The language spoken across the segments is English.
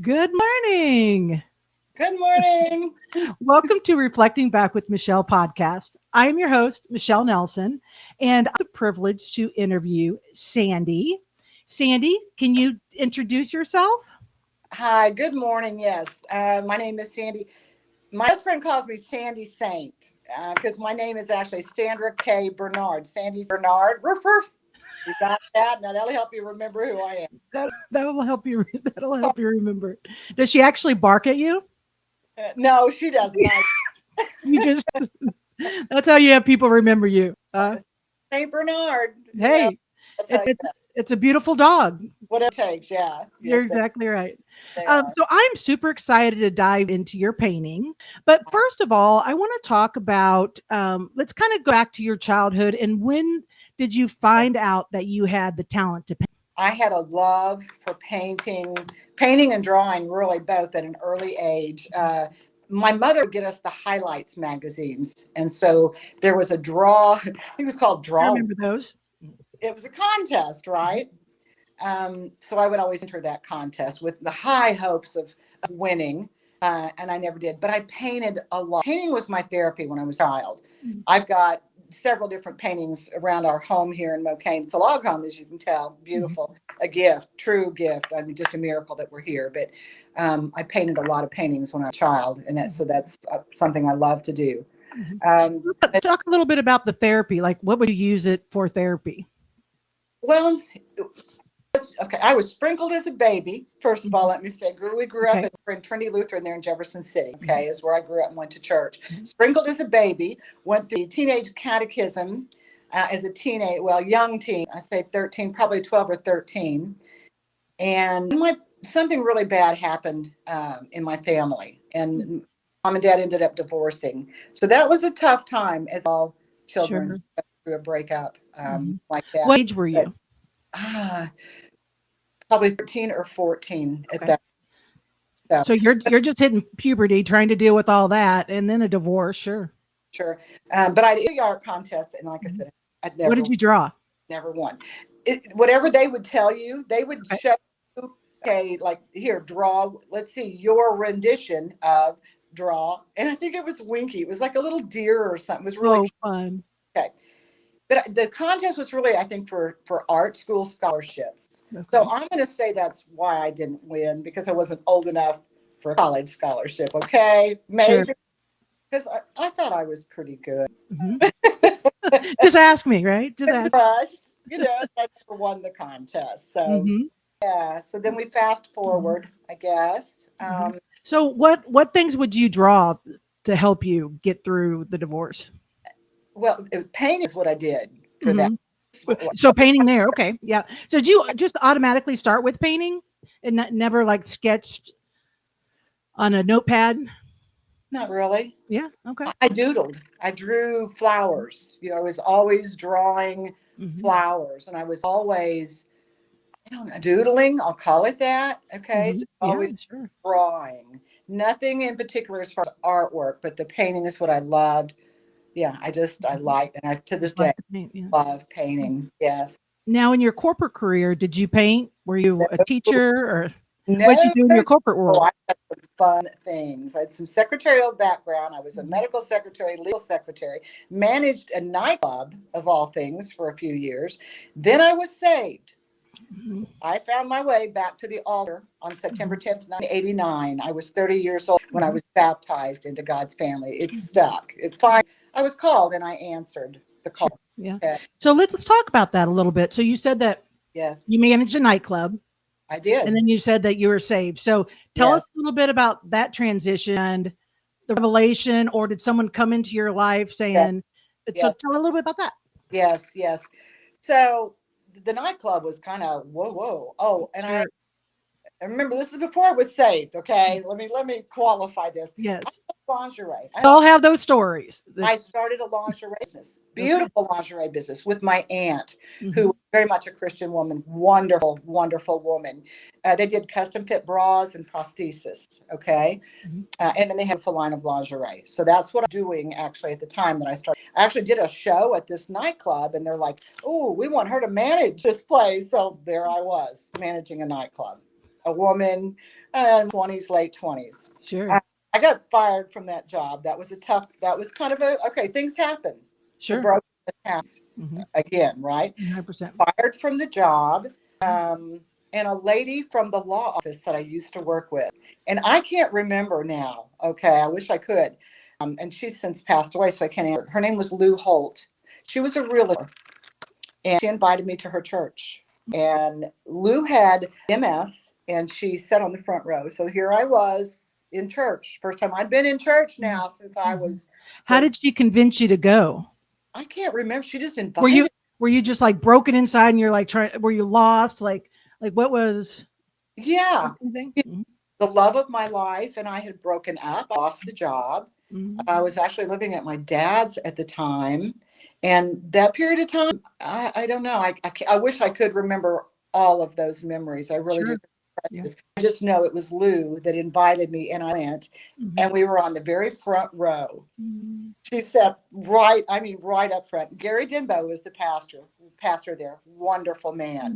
Good morning. Good morning. Welcome to Reflecting Back with Michelle podcast. I am your host, Michelle Nelson, and I have the privilege to interview Sandy. Sandy, can you introduce yourself? Hi, good morning. Yes, my name is Sandy. My best friend calls me Sandy Saint because my name is actually Sandra K. Bernard. Sandy Bernard. Roof, roof. You got that? Now that'll help you remember who I That will help you. That'll help you remember. Does she actually bark at you? am. No, she doesn't. You just that's how you have people remember you. Saint Bernard. Hey, That's how it's it's a beautiful dog. what it takes. Yeah. You're Yes, exactly right. they are. So I'm super excited to dive into your painting. But first of all, I want to talk about let's kind of go back to your childhood and when did you find out that you had the talent to paint? I had a love for painting and drawing, really both at an early age. My mother would get us the highlights magazines, and so there was a draw. I think it was called I Draw. remember those. It was a contest, right? So I would always enter that contest with the high hopes of winning, and I never did. But I painted a lot. Painting was my therapy when I was a child. Mhm. I've got several different paintings around our home here in Mocane. It's a log home, as you can tell. Mhm. Beautiful, a gift, true gift. I mean, just a miracle that we're here. But I painted a lot of paintings when I was a child, and that's something I love to do. Mhm. Um, Talk a little bit about the therapy. Like, what would you use it for therapy? well, okay, I was sprinkled as a baby. First of all, Mhm. let me say, we grew up Okay. in Trinity Lutheran there in Jefferson City. Mhm. Okay, is where I grew up and went to church. Mhm. Sprinkled as a baby, went through teenage catechism as a teenage, well, young teen. I say 13, probably 12 or 13, and something really bad happened in my family, and mom and dad ended up divorcing. So that was a tough time, as all children Sure. go through a breakup Mhm. like that. What age were But you? ah, probably 13 or 14 at Okay. that. So, So you're just hitting puberty, trying to deal with all that, and then a divorce. Sure. sure. But I did the art contest, and like I Mhm. said, I'd What did you draw? never won. Whatever they would tell you, they would Okay. show you, okay, like here, draw, let's see your rendition of draw. And I think it was Winky. It was like a little deer or something. It was really Oh, fun. okay. But the contest was really, I think, for art school scholarships. So Okay. I'm going to say that's why I didn't win, because I wasn't old enough for a college scholarship. Okay, Sure. maybe because I thought I was pretty good. Mhm. Just ask me, right? Just It's ask. rushed, I never won the contest. So Mhm. yeah. So then we fast Mhm. forward, I guess. Mhm. So what things would you draw to help you get through the divorce? Well, painting is what I did for that. Mhm. So painting there, okay, yeah. So did you just automatically start with painting and never like sketched on a notepad? Not really. Yeah, okay. I doodled. I drew flowers. I was always drawing Mhm. flowers, and I was always, I don't know, doodling. I'll call it that. Okay, Mhm. just Yeah, always sure. drawing. Nothing in particular as far as artwork, but the painting is what I loved. Yeah, I Mhm. like, and I to this Just day like to paint, yeah. love painting. Yes. Now in your corporate career, did you paint? Were you a teacher or what did you No, do in your no. corporate Oh, world? I had some fun things. I had some secretarial background. I was a Mhm. medical secretary, legal secretary, managed a nightclub of all things for a few years. Then I was saved. Mhm. I found my way back to the altar on Mhm. September 10th, 1989. I was 30 years old when I Mhm. was baptized into God's family. It Mhm. stuck. It's fine. I was called and I answered the Sure. call. Yeah. Okay. So let's talk about that a little bit. So you said that you Yes, managed a nightclub I and did. then you said that you were saved. So tell us Yes, a little bit about that transition and the revelation, or did someone come into your life yes, saying, so yes, tell a little bit about that. yes, yes. So the nightclub was kind of whoa, whoa. Oh, and Sure. I remember this is before I was saved. Okay, let me qualify this. I Yes. love lingerie. We all have those stories. I started a lingerie business, Okay. beautiful lingerie business with my aunt, who Hmm. was very much a Christian woman, wonderful, wonderful woman. They did custom fit bras and prosthesis. Okay, Hmm. and then they had a full line of lingerie. So that's what I'm doing actually at the time that I started. I actually did a show at this nightclub, and they're like, "Oh, we want her to manage this place." So there I was managing a nightclub. a woman, 20s, late 20s. Sure. I got fired from that job. That was kind of okay, things happen. The Sure. brokenness happens Mm-hmm. again, right? 100%. Fired from the job. And a lady from the law office that I used to work with. And I can't remember now. Okay, I wish I could. And she's since passed away, so I can't answer. Her name was Lou Holt. She was a realtor, and she invited me to her church. And Lou had MS, and she sat on the front row. So here I was in church. First time I'd been in church now since I Mm-hmm. was. How did she convince you to go? I can't remember. She just Were you invited. were you just like broken inside and you're like trying were you lost? Like what was Yeah, anything? Mm-hmm. the love of my life, and I had broken up. I lost the job. Mm-hmm. I was actually living at my dad's at the time. And that period of time, I don't know. I wish I could remember all of those memories. I really do. Sure. Yeah. I just know it was Lou that invited me, and I went. Mm-hmm. And we were on the very front row. Mm-hmm. She sat right up front. Gary Denbo was the pastor there. Wonderful man.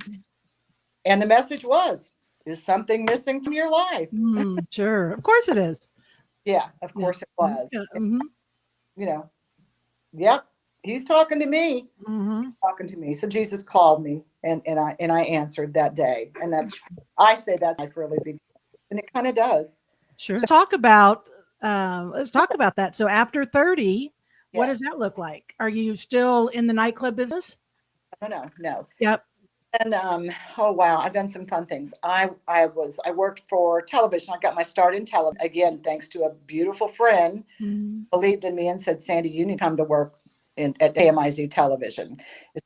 And the message was, is something missing from your life? Mm, sure. Of course it is. Yeah, of Yeah. course it was. Yeah. Mm-hmm. You know, yep, he's talking to me. Mm-hmm. Talking to me. So Jesus called me, and I answered that day. And I say that's life really big, and it kind of does. Sure. Let's talk about that. So after 30, what does Yes. that look like? Are you still in the nightclub business? No. Yep. And oh wow, I've done some fun things. I worked for television. I got my start in television again, thanks to a beautiful friend Mm-hmm. believed in me and said, Sandy, you need to come to work at AMIZ television.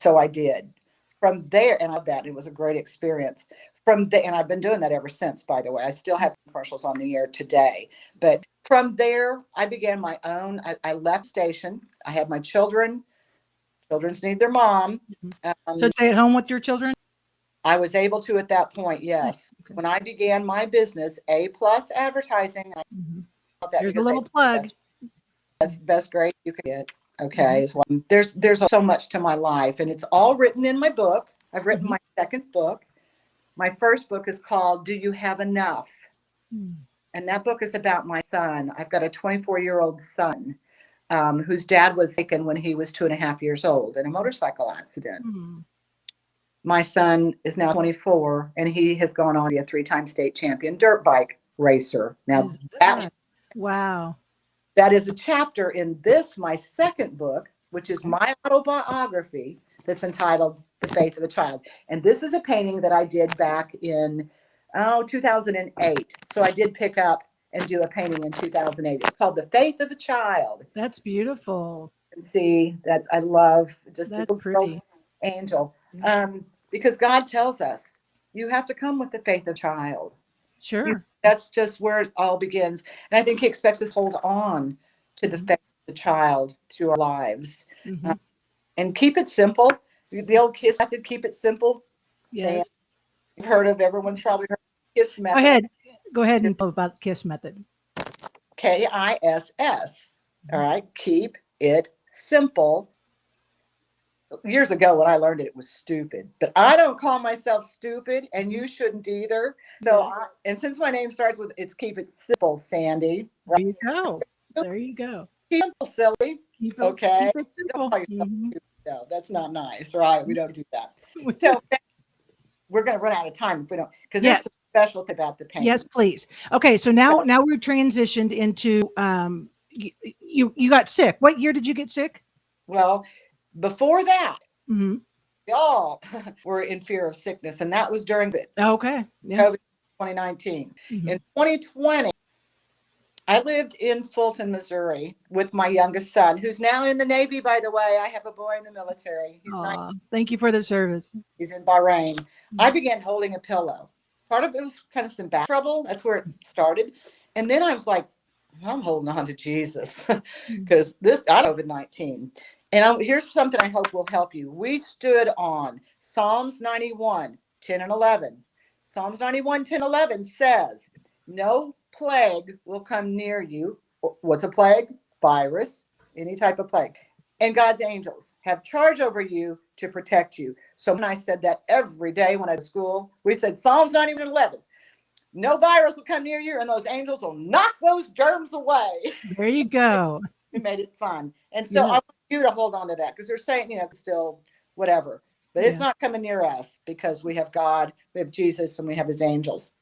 So I did. From there, and I love that. It was a great experience. From there, and I've been doing that ever since, by the way. I still have commercials on the air today. But from there, I began my own. I left station. I had my children. Children's need their mom. So stay at home with your children? I was able to at that point, Nice. yes. Okay. When I began my business, A Plus Advertising, I Mm-hmm. thought that There's a because little plug. best grade you could get. Mm-hmm. Okay, is one. There's so much to my life, and it's all written in my book. I've written Mm-hmm. my second book. My first book is called Do You Have Enough? And that book is about my son. I've got a 24-year-old son whose dad was taken when he was 2.5 years old in a motorcycle accident. Mm-hmm. My son is now 24, and he has gone on to be a 3-time state champion dirt bike racer. Now, Is that wow. that is a chapter in this, my second book, which is my autobiography that's entitled The Faith of a Child. And this is a painting that I did back in 2008. So I did pick up and do a painting in 2008. It's called The Faith of a Child. That's beautiful. And see, I love just a That's little pretty. angel. Because God tells us you have to come with the faith of a child. Sure. That's just where it all begins. And I think he expects us to hold on to the faith of the child through our lives. Mm-hmm. And keep it simple. The old KISS method, keep it simple. Yes. You've heard of, everyone's probably heard of KISS Go method. ahead. Go ahead and talk about the KISS method. KISS. All right. Keep it simple. Years ago when I learned it, it was stupid, but I don't call myself stupid, and you shouldn't either. So, and since my name starts with it's keep it simple, Sandy. There you go. There you go. Keep it simple, silly. Okay. Keep it simple. Don't call yourself Mm-hmm. stupid. No, that's not nice, right? We don't do that. So we're going to run out of time if we don't, because there's Yes. some special thing about the painting. Yes, please. Okay, so now we're transitioned into you got sick. What year did you get sick? Well, before that, Mm-hmm. y'all were in fear of sickness, and that was during the Okay. Yeah. COVID 2019. Mm-hmm. In 2020, I lived in Fulton, Missouri with my youngest son, who's now in the Navy, by the way. I have a boy in the military. He's Thank you for the service. He's in Bahrain. I began holding a pillow. Part of it was kind of some back trouble. That's where it started. And then I was like, I'm holding on to Jesus because I COVID-19. And here's something I hope will help you. We stood on Psalms 91, 10 and 11. Psalms 91, 10, 11 says, no plague will come near you. What's a plague? Virus, any type of plague. And God's angels have charge over you to protect you. So when I said that every day when I was at school, we said Psalms 91, 11. no virus will come near you, and those angels will knock those germs away. There you go. We made it fun. And so I Yeah. want you to hold on to that, because they're saying, still whatever, but it's Yeah. not coming near us because we have God, we have Jesus, and we have his angels.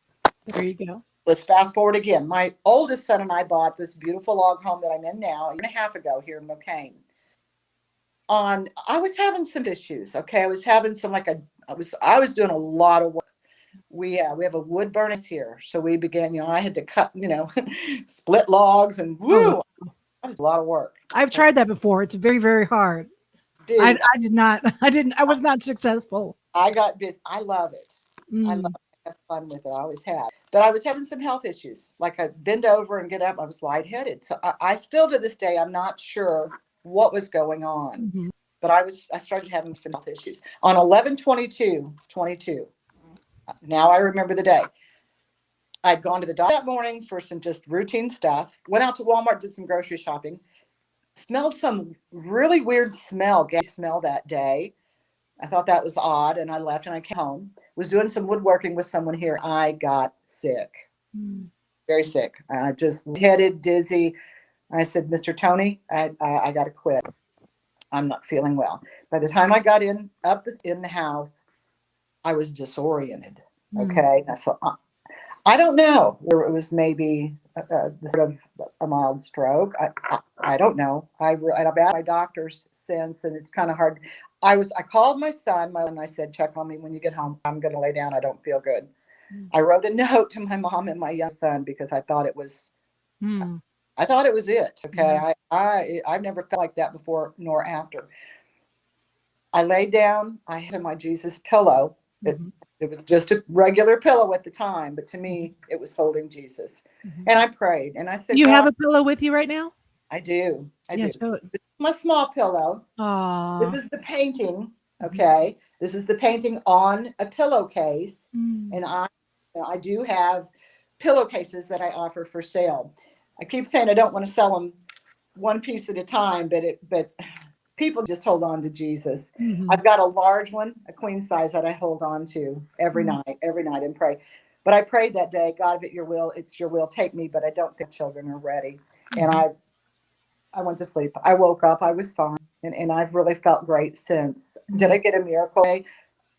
There you go. Let's fast forward again. My oldest son and I bought this beautiful log home that I'm in now a year and a half ago here in McCain. I was having some issues. Okay. I was having some, I was doing a lot of work. We have a wood burner here. So we began, I had to cut, split logs and Oh, woo, that was a lot of work. I've tried that before. It's very, very hard. Dude, I did not, I was not successful. I got busy. I love it. I love Mm. it. I have fun with it. I always have. But I was having some health issues. Like I bend over and get up. I was lightheaded. So I still to this day, I'm not sure what was going on. Mhm. But I started having some health issues. On 11/22/22. Now I remember the day. I'd gone to the doctor that morning for some just routine stuff. Went out to Walmart, did some grocery shopping. Smelled some really weird gas smell that day. I thought that was odd, and I left and I came home. Was doing some woodworking with someone here. I got sick, Mm. very sick. I just headed dizzy. I said, Mr. Tony, I got to quit. I'm not feeling well. By the time I got in the house, I was disoriented. Mm. Okay, so I don't know whether it was maybe sort of a mild stroke. I don't know. I've asked my doctors since, and it's kind of hard. I called my son, and I said, check on me when you get home. I'm going to lay down. I don't feel good. Mm. I wrote a note to my mom and my young son because I thought it was Mm. it. Okay, Yeah. I've never felt like that before nor after. I laid down. I had my Jesus pillow. Mhm. It was just a regular pillow at the time, but to me, it was holding Jesus. Mhm. And I prayed and I said, You have God, a pillow with you right now? I do. I Yeah, do. show it. This is my small pillow. This Aw. is the painting. Mhm. Okay. This is the painting on a pillowcase. Mm. And I do have pillowcases that I offer for sale. I keep saying I don't want to sell them one piece at a time, but people just hold on to Jesus. Mhm. I've got a large one, a queen size that I hold on to every Mm. night and pray. But I prayed that day, God, if it's your will, take me, but I don't think children are ready. And Mhm. I went to sleep. I woke up, I was fine. And I've really felt great since. Did Mm. I get a miracle?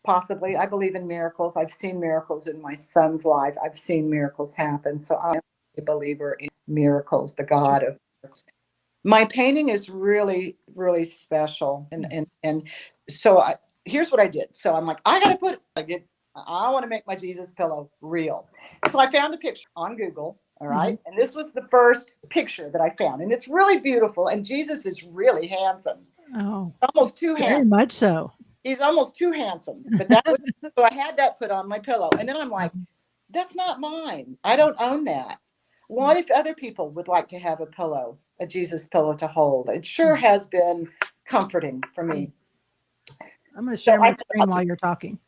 Possibly. I believe in miracles. I've seen miracles in my son's life. I've seen miracles happen. So I'm a believer in miracles, the Sure. God of miracles. My painting is really, really special. Mm. And so here's what I did. So I'm like, I want to make my Jesus pillow real. So I found a picture on Google. All Mhm. right. And this was the first picture that I found. And it's really beautiful. And Jesus is really handsome. Oh, Almost too very handsome. much so. He's almost too handsome. But that was so I had that put on my pillow. And then I'm like, Mhm. that's not mine. I don't own that. What if other people would like to have a Jesus pillow to hold? It sure Mhm. has been comforting for me. I'm gonna So share I my set screen out to, while you're talking.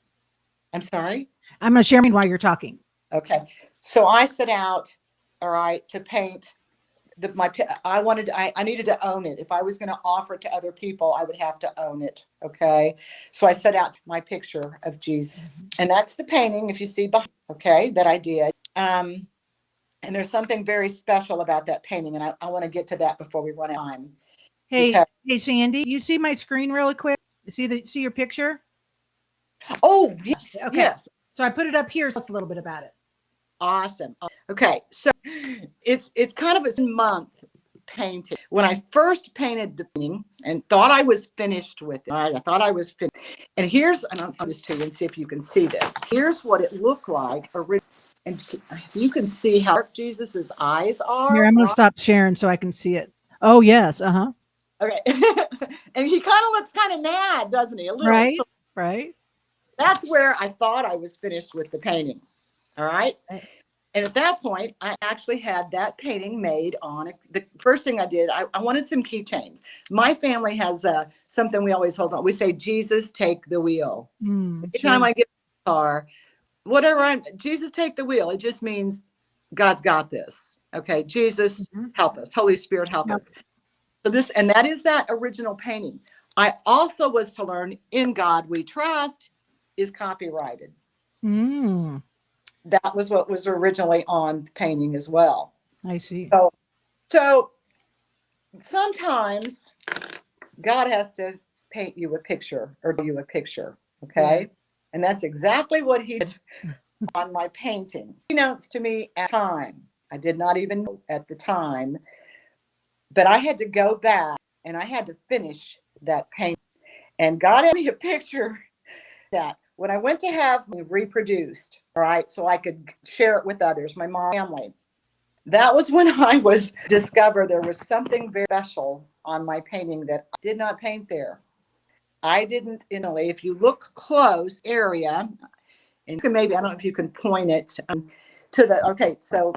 I'm sorry. I'm gonna share mine while you're talking. Okay. So I set out, all right, to paint I needed to own it. If I was going to offer it to other people, I would have to own it. Okay. So I set out my picture of Jesus. Mhm. And that's the painting, if you see behind, okay, that I did. And there's something very special about that painting. And I want to get to that before we run out of time. Hey, Because, hey, Sandy, you see my screen really quick? See your picture? oh, yes, Okay. yes. So I put it up here. Tell us a little bit about it. Awesome. Okay. So it's kind of a month painting. When I first painted the painting and thought I was finished with it, all right, I thought I was finished. And I'll do this to you and see if you can see this. Here's what it looked like originally. And you can see how dark Jesus's eyes Here, are, I'm gonna right? stop sharing so I can see it. Oh yes, uh-huh. Okay. And he kind of looks kind of mad, doesn't he? A little. Right, So right. that's where I thought I was finished with the painting. All right. Right. And at that point, I actually had that painting made on it. The first thing I did, I wanted some keychains. My family has something we always hold on. We say, Jesus, take the wheel. Sure. Anytime I get in the car, Jesus, take the wheel. It just means God's got this. Okay. Jesus, Mhm. help us. Holy Spirit, help Yep. us. And that is that original painting. I also was to learn In God We Trust is copyrighted. Mm. that was what was originally on the painting as well. I see. So sometimes God has to paint you a picture or do you a picture. Okay. Yes. And that's exactly what he did on my painting. He announced to me at the time. I did not even know at the time, but I had to go back and I had to finish that painting. And God had me a picture that when I went to have me reproduced, all right, so I could share it with others, my mom, family. That was when I was discovered there was something very special on my painting that I did not paint there. I didn't, if you look close area, and you can maybe, I don't know if you can point it to the, okay, so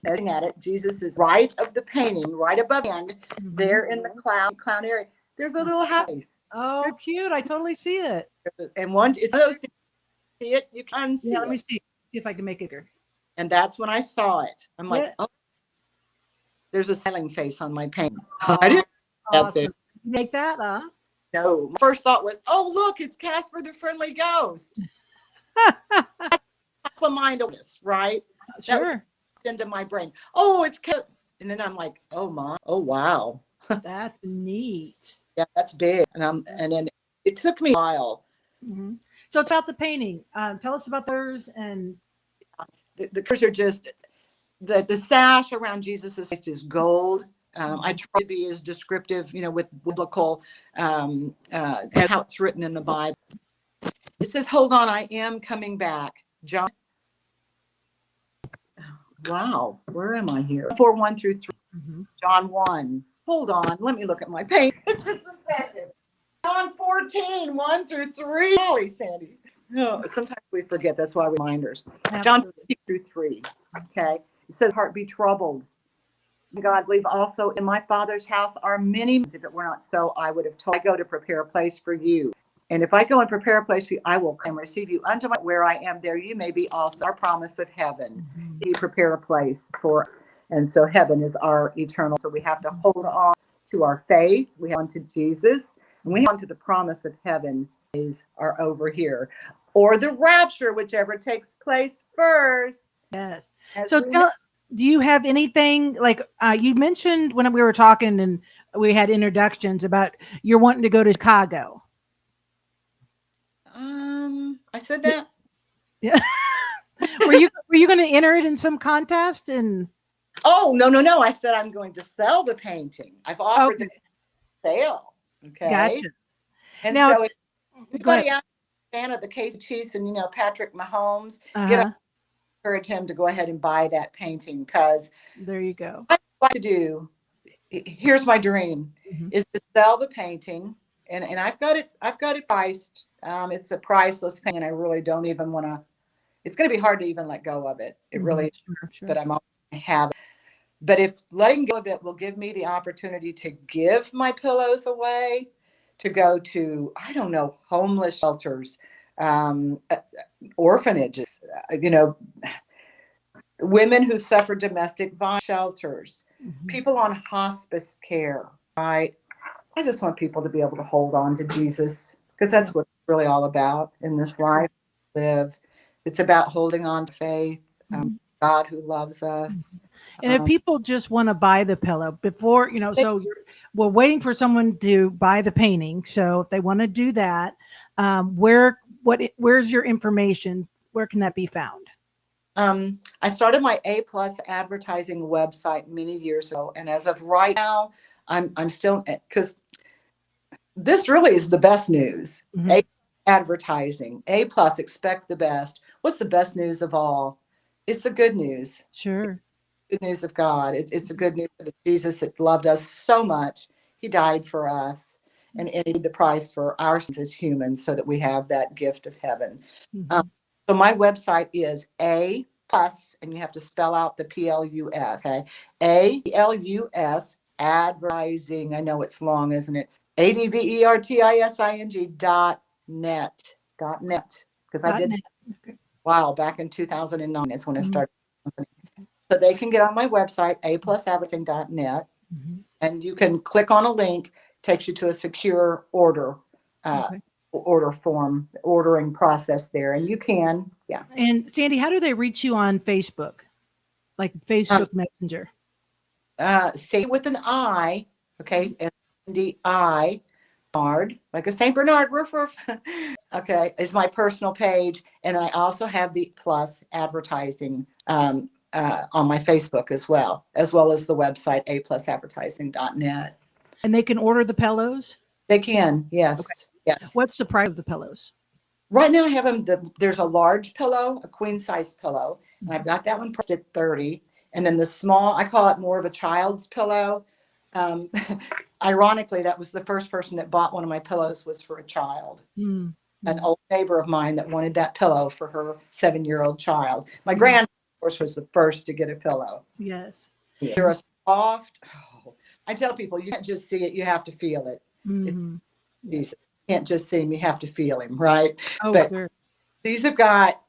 looking at it, Jesus is right of the painting, right above the end, there in the clown area. There's a little house. Oh, cute. I totally see it. And one, it's those, see it, you can Yeah, see let me it. see if I can make it bigger. And that's when I saw it. I'm like, Yeah. oh, there's a smiling face on my painting. Oh, I didn't awesome. You make that, huh? know. My first thought was, oh, look, it's Casper the Friendly Ghost. My mind was right. That was Sure. into my brain. Oh, it's Casper. And then I'm like, oh my, oh wow. That's neat. Yeah, that's big. And then it took me a while. Hmm. So it's about the painting. Tell us about theirs and The colors are just the sash around Jesus' face is gold. I try to be as descriptive, with biblical, as how it's written in the Bible. It says, hold on, I am coming back. John. Wow, where am I here? 4, 1 through 3. John 1. Hold on, let me look at my page. Just a second. John 14, 1 through 3. Holy Sandy. No, sometimes we forget. That's why reminders. John 14 through 3. Okay. It says, heart be troubled. God, believe also in my Father's house are many. If it were not so, I would have told. I go to prepare a place for you. And if I go and prepare a place for you, I will come receive you unto my, where I am. There you may be also. Our promise of heaven. You prepare a place for. And so heaven is our eternal. So we have to hold on to our faith. We hold on to Jesus. And we hold on to the promise of heaven are over here. Or the rapture, whichever takes place first. yes. So do you have anything like you mentioned when we were talking and we had introductions about you're wanting to go to Chicago? I said that. Yeah. were you going to enter it in some contest and? Oh, no. I said I'm going to sell the painting. I've offered the sale. Okay. Gotcha. And now, so if anybody out there fan of the Casey Chiefs and Patrick Mahomes, encourage him to go ahead and buy that painting because there you go. what I like to do, here's my dream, is to sell the painting. And I've got it priced. It's a priceless painting. And I really don't even want to, it's going to be hard to even let go of it. It really, sure. But I'm always going to have it. But if letting go of it will give me the opportunity to give my pillows away, to go to, I don't know, homeless shelters, orphanages, women who've suffered domestic violence shelters, people on hospice care, right? I just want people to be able to hold on to Jesus because that's what it's really all about in this life. Live. It's about holding on to faith, God who loves us. And if people just want to buy the pillow before, so we're waiting for someone to buy the painting. So if they want to do that, where's your information? Where can that be found? I started my A+ advertising website many years ago, and as of right now, I'm still, because this really is the best news. A advertising, A+, expect the best. What's the best news of all? It's the good news. Sure. Good news of God. It's the good news that Jesus that loved us so much. He died for us and paid the price for our sins as humans so that we have that gift of heaven. So my website is A+, and you have to spell out the PLUS, okay? APLUS, advertising. I know it's long, isn't it? ADVERTISING.net. .net. Because I did, wow, back in 2009 is when I started the company. So they can get on my website, aplusadvertising.net, and you can click on a link, takes you to a secure order order form, ordering process there. And you can, yeah. And Sandy, how do they reach you on Facebook? Like Um, Facebook Messenger? say with an I, okay, SNDI, Bernard, like a Saint Bernard, roof, roof. Okay, is my personal page, and then I also have the plus advertising on my Facebook as well as the website aplusadvertising.net. And they can order the pillows? They can, Okay. yes, yes. What's the price of the pillows? Right now, I have them. There's a large pillow, a queen size pillow, and I've got that one priced at 30. And then the small, I call it more of a child's pillow. Um, Ironically, that was the first person that bought one of my pillows was for a child. Mm. An old neighbor of mine that wanted that pillow for her 7-year-old child. My granddaughter, of course, was the first to get a pillow. Yes. They're a soft. Oh, I tell people you can't just see it; you have to feel it. Mm-hmm. You can't just see him; you have to feel him, right? Oh, But sure. these have got.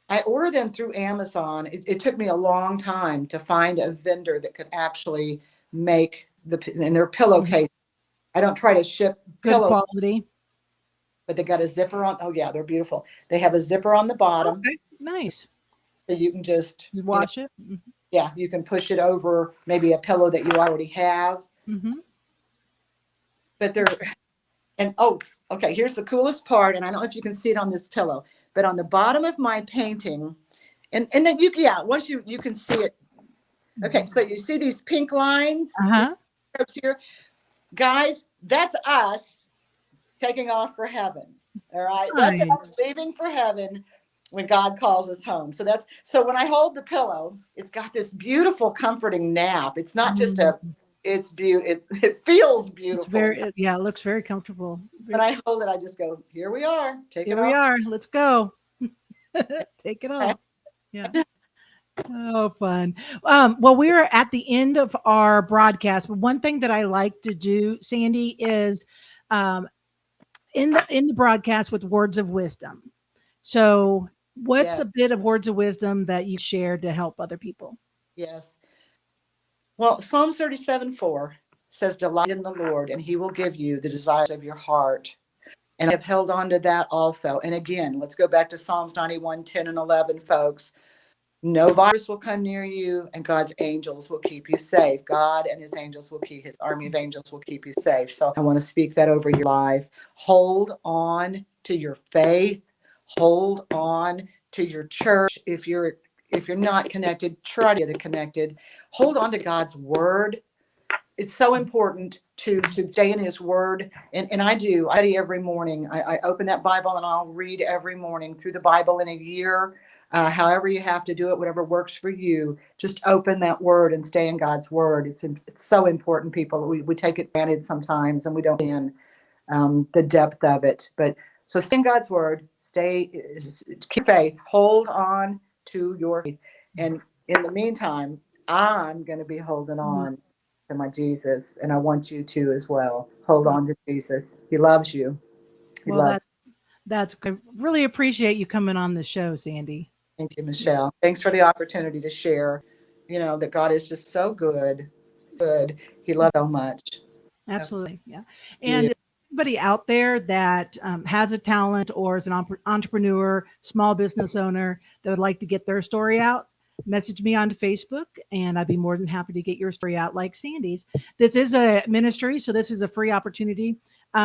I ordered them through Amazon. It took me a long time to find a vendor that could actually make and their pillowcase. I don't try to ship Good pillow, quality. but they got a zipper on. Oh yeah, they're beautiful. They have a zipper on the bottom, Okay. Nice. so you can just, You wash it? yeah, you can push it over maybe a pillow that you already have. Mm-hmm. But they're, and oh, okay, here's the coolest part, and I don't know if you can see it on this pillow, but on the bottom of my painting, and then yeah, once you can see it. Okay, so you see these pink lines Uh-huh. here, guys, that's us taking off for heaven. All right, that's Nice. us leaving for heaven when God calls us home. So when I hold the pillow, it's got this beautiful, comforting nap. It's not just it's beautiful. It feels beautiful. It's very, yeah, it looks very comfortable. When I hold it, I just go, here we are, take Here it we off. are. Let's go. Take it off. Yeah. Oh, fun. Well, we're at the end of our broadcast, but one thing that I like to do, Sandy, is um, in the broadcast with words of wisdom. So, what's Yeah, a bit of words of wisdom that you share to help other people? yes. Well, Psalms 37:4 says, delight in the Lord, and he will give you the desires of your heart. And I've held on to that also. And again, let's go back to Psalms 91:10 and 11, folks. No virus will come near you, and God's angels will keep you safe. God and his angels will keep, his army of angels will keep you safe. So I want to speak that over your life. Hold on to your faith. Hold on to your church. If you're not connected, try to get connected. Hold on to God's word. It's so important to stay in his word. And I do. I study every morning. I open that Bible and I'll read every morning through the Bible in a year. However you have to do it, whatever works for you, just open that word and stay in God's word. It's so important, people. We take it for granted sometimes and we don't understand the depth of it. But so stay in God's word, keep faith, hold on to your faith. And in the meantime, I'm going to be holding on to my Jesus, and I want you to as well. Hold Well, on to Jesus. He loves you. He well, loves that's good. Really appreciate you coming on the show, Sandy. you. Thank you, Yes, Michelle. Thanks for the opportunity to share, that God is just so good. Good. He loves so much. absolutely. Yeah. Yeah. And anybody out there that has a talent or is an entrepreneur, small business owner that would like to get their story out, message me on Facebook and I'd be more than happy to get your story out like Sandy's. This is a ministry, so this is a free opportunity.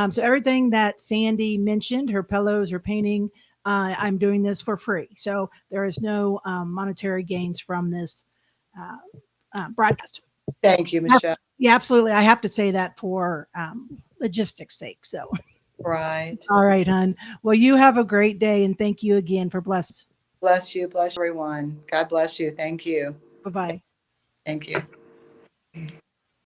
So everything that Sandy mentioned, her pillows, her painting, I'm doing this for free. So there is no monetary gains from this uh, broadcast. Thank you, Michelle. Yeah, absolutely. I have to say that for logistics sake. So, Right. all right, hon. Well, you have a great day and thank you again for bless. Bless you. Bless everyone. God bless you. Thank you. Bye bye. Thank you.